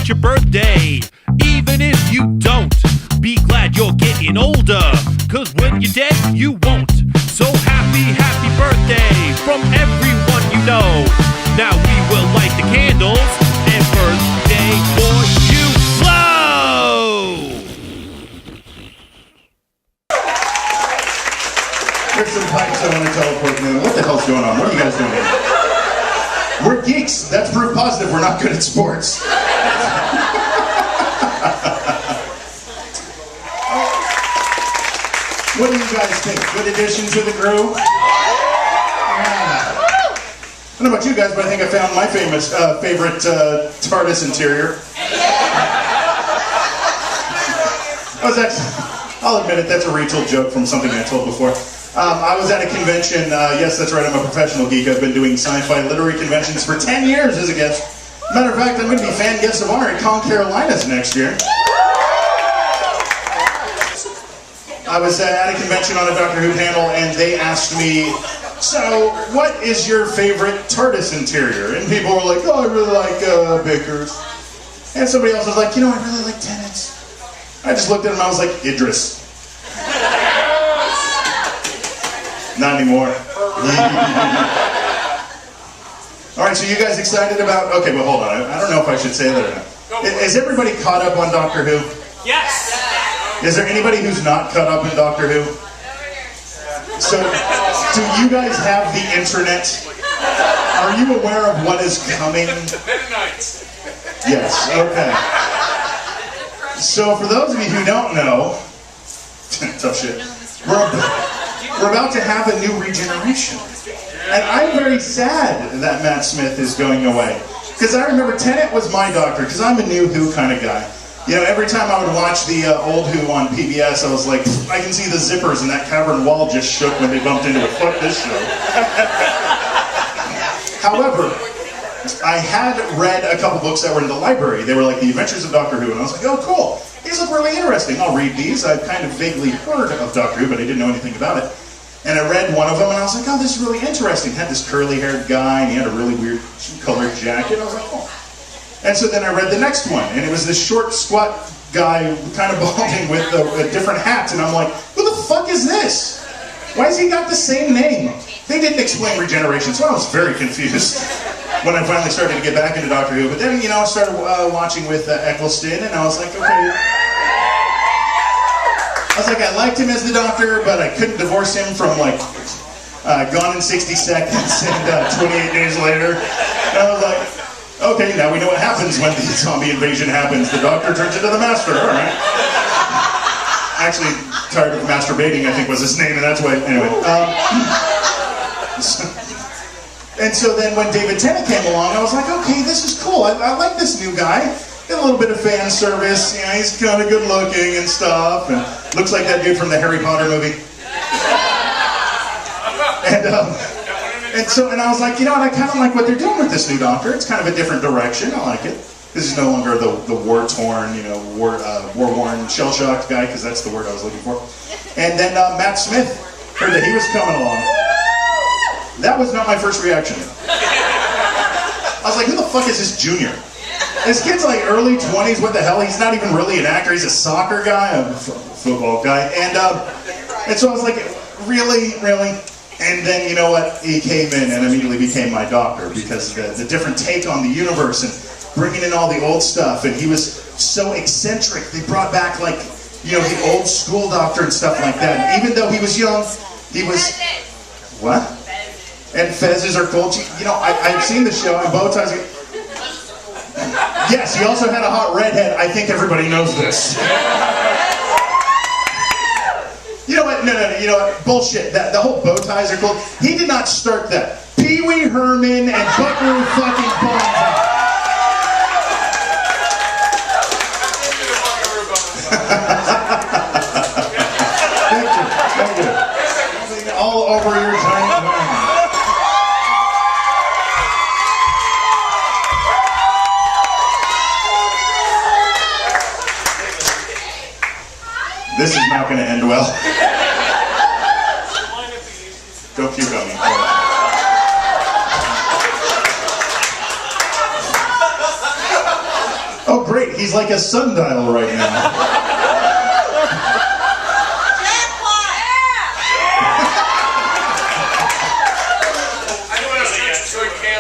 it's your birthday. Even if you don't, be glad you're getting older, cause when you're dead, you won't. So happy, happy birthday from everyone you know. Now we will light the candles and birthday for you blow! Here's some pipes I want to teleport in. What the hell's going on? What are you guys doing here? We're geeks. That's proof positive we're not good at sports. What do you guys think? Good addition to the crew? Yeah. I don't know about you guys, but I think I found my favorite TARDIS interior. I'll admit it, that's a retold joke from something I told before. I was at a convention, yes, that's right, I'm a professional geek. I've been doing sci-fi literary conventions for 10 years as a guest. Matter of fact, I'm going to be fan guest of honor at Con Carolinas next year. I was at a convention on a Doctor Who panel, and they asked me, so, what is your favorite TARDIS interior? And people were like, oh, I really like Baker's. And somebody else was like, you know, I really like Tennant's. I just looked at him, I was like, Idris. Not anymore. Alright, so you guys excited about... Okay, well, hold on. I don't know if I should say that or not. Is everybody caught up on Doctor Who? Yes! Is there anybody who's not caught up in Doctor Who? So, do you guys have the internet? Are you aware of what is coming? Yes, okay. So, for those of you who don't know... tough shit. We're about to have a new regeneration. And I'm very sad that Matt Smith is going away. Because I remember Tennant was my doctor, because I'm a new Who kind of guy. You know, every time I would watch the old Who on PBS, I was like, I can see the zippers and that cavern wall just shook when they bumped into it. Fuck this show. However, I had read a couple books that were in the library. They were like The Adventures of Doctor Who, and I was like, oh, cool. These look really interesting. I'll read these. I've kind of vaguely heard of Doctor Who, but I didn't know anything about it. And I read one of them, and I was like, oh, this is really interesting. It had this curly-haired guy, and he had a really weird colored jacket. I was like, oh. And so then I read the next one, and it was this short, squat guy, kind of balding with a different hat, and I'm like, who the fuck is this? Why has he got the same name? They didn't explain regeneration, so I was very confused when I finally started to get back into Doctor Who. But then, you know, I started watching with Eccleston, and I was like, okay. I liked him as the Doctor, but I couldn't divorce him from, like, Gone in 60 Seconds and 28 Days Later. And I was like, okay, now we know what happens when the zombie invasion happens. The Doctor turns into the Master, all right. Actually, tired of masturbating, I think was his name, and that's why, anyway. And so then when David Tennant came along, I was like, okay, this is cool. I like this new guy. Got a little bit of fan service. You know, he's kind of good looking and stuff. And looks like that dude from the Harry Potter movie. And I was like, you know what, I kind of like what they're doing with this new Doctor. It's kind of a different direction. I like it. This is no longer the war-torn, you know, war-worn, shell-shocked guy, because that's the word I was looking for. And then Matt Smith heard that he was coming along. That was not my first reaction. I was like, who the fuck is this Junior? This kid's like early 20s, what the hell? He's not even really an actor, he's a soccer guy, a football guy. And so I was like, really? And then, you know what, he came in and immediately became my doctor, because the different take on the universe and bringing in all the old stuff, and he was so eccentric. They brought back, like, you know, the old school Doctor and stuff like that. And even though he was young, he was... What? And fezzes are cool. You know, I've seen the show, and bow ties... Yes, he also had a hot redhead. I think everybody knows this. You know what? No, you know what? Bullshit. The whole bow ties are cool. He did not start that. Pee Wee Herman and Buckaroo fucking Banzai. Thank you. All over your giant mind. This is not going to end well. Don't puke on me. Oh, great. he's like a sundial right now.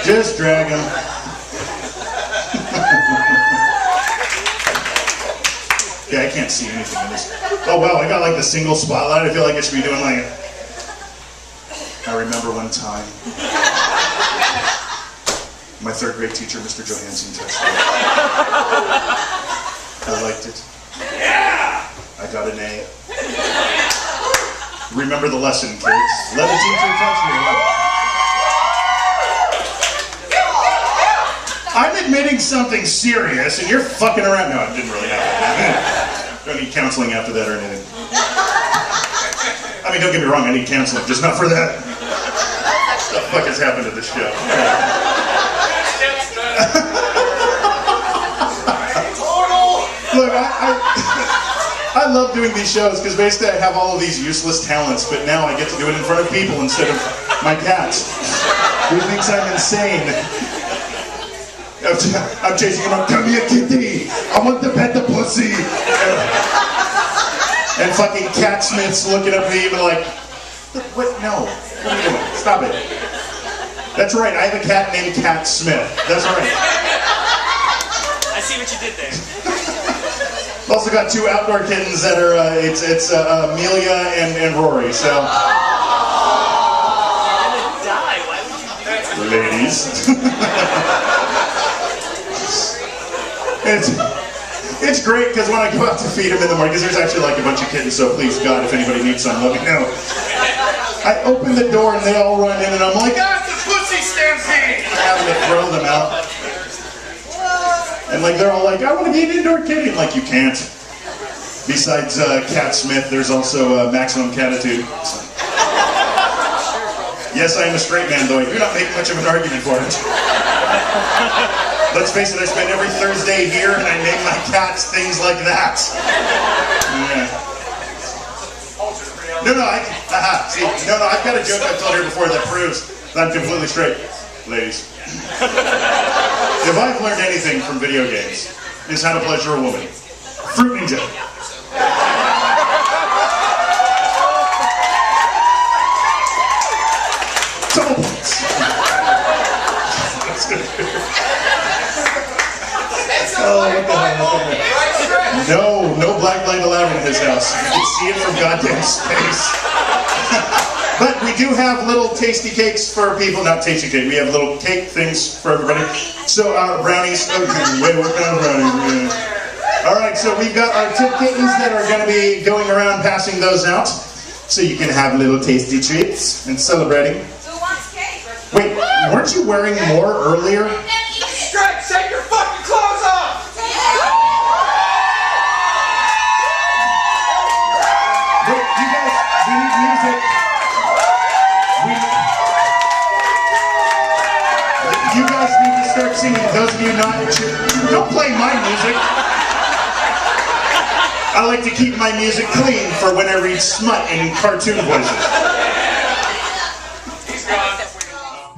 Just drag him. Yeah, I can't see anything in this. Oh wow, I got like the single spotlight. I feel like I should be doing like I remember one time. My third grade teacher, Mr. Johansson, touched me. I liked it. Yeah! I got an A. Remember the lesson, kids. Let a teacher touch you. I'm admitting something serious, and you're fucking around. No, it didn't really happen. Don't need counseling after that or anything. I mean, don't get me wrong, I need counseling, just not for that. What the fuck has happened to this show? Look, I love doing these shows because basically I have all of these useless talents, but now I get to do it in front of people instead of my cat, who thinks I'm insane. I'm chasing him up, come here kitty, I want to pet the pussy. And fucking Cat Smith's looking at me and like, what, no, what are you doing, stop it. That's right, I have a cat named Cat Smith, that's right. I see what you did there. I've also got two outdoor kittens that are, it's Amelia and Rory, so. You're gonna die, why would you do that? Ladies. It's great because when I go out to feed them in the morning, because there's actually like a bunch of kittens, so please God, if anybody needs some, let me know. I open the door and they all run in and I'm like, ah, it's the pussy stampede! I'm having to throw them out. And like they're all like, I want to be an indoor kitty. I'm like, you can't. Besides Cat Smith, there's also Maximum Catitude. So. Yes, I am a straight man, though I do not make much of an argument for it. Let's face it, I spend every Thursday here and I name my cats things like that. Yeah. No, I've got a joke I've told here before that proves that I'm completely straight. Ladies. If I've learned anything from video games, is how to pleasure a woman. Fruit Ninja. Double points. That's good. Oh, what the hell? No black light allowed in his house. You can see it from goddamn space. But we do have little tasty cakes for people. Not tasty cake. We have little cake things for everybody. So brownies. Okay, wait, what kind of brownies? All right, so we've got our tip kittens that are going to be going around passing those out, so you can have little tasty treats and celebrating. Who wants cake? Wait, weren't you wearing more earlier? Stretch, take your fucking clothes off! Wait, you guys, we need music. You guys need to start singing. Those of you not, don't play my music. I like to keep my music clean for when I read smut in cartoon voices.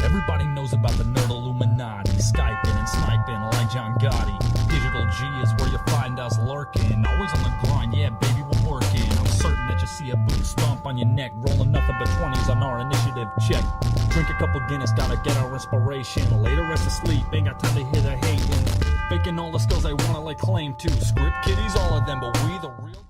Everybody knows about the nerd Illuminati, Skyping and sniping like John Gotti. Digital G is where you find us lurking, always on the grind, yeah baby we're working. I'm certain that you see a boot stomp on your neck, rolling nothing but 20s on our initiative check. Drink a couple Guinness, gotta get our inspiration. Later rest asleep, ain't got time to hear the hating. Faking all the skills I wanna lay claim to. Script kiddies, all of them, but we the real